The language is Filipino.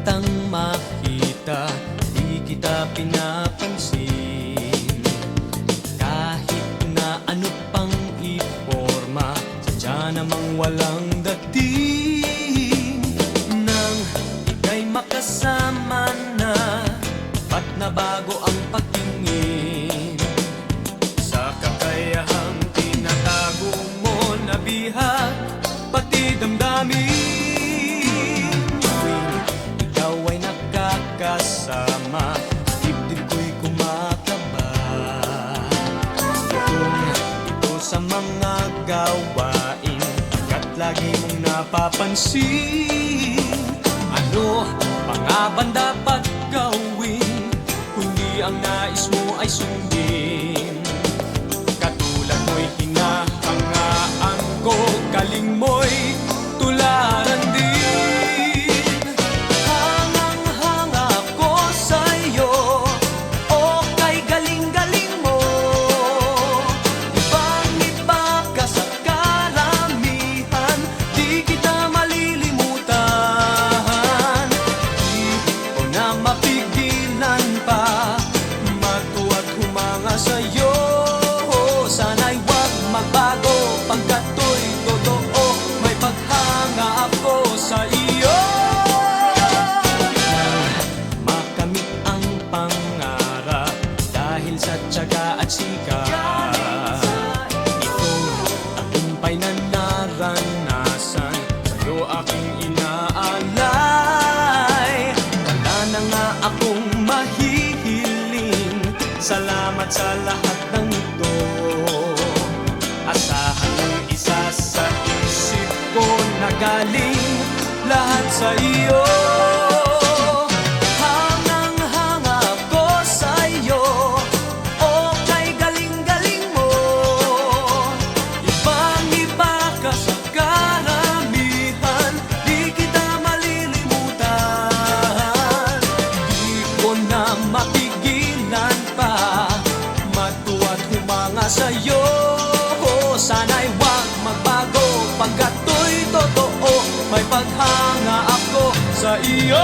kitang makita, di kita pinapansin. Kahit na ano pang iporma, sadya namang walang dating. Nang ika'y makasama na, ba't nabago ang pagtingin? Sa kakayahang tinatago mo na bihag, pati damdamin. Tuwing ikaw ay nakakasama, dibdib ko'y kumakaba. Ito sa mga gawain, pagkat lagi mong napapansin. Ano pa nga bang dapat gawin, kundi ang nais mo ay sundin? Katulad mo'y hinahangaan ko, galing mo'y tularan din. Hangang-hanga ko sa'yo, okay, galing-galing mo. Ibang-iba ka sa karamihan, di kita malilimutan. Di ko na mapigilan pa, matuwa't humanga sa'yo. Sana'y wag magbago, pagkat to'y totoo, may paghanga ako sa iyo. Makamit ang pangarap dahil sa tiyaga at sikap. Itong tagumpay na naranasan, sa'yo aking inaalay. Wala na nga akong mahihiling, salamat sa lahat ng ito. Asahan ang isa sa isip ko na galing lahat sa iyo. Hangang-hanga ko sa'yo, okay, galing-galing mo. Ibang-iba ka sa karamihan, di kita malilimutan. Di ko na mapigilan pa, matuwa't humanga sa'yo. Sana'y wag magbago, pagkat to'y totoo, may paghanga ako sa iyo.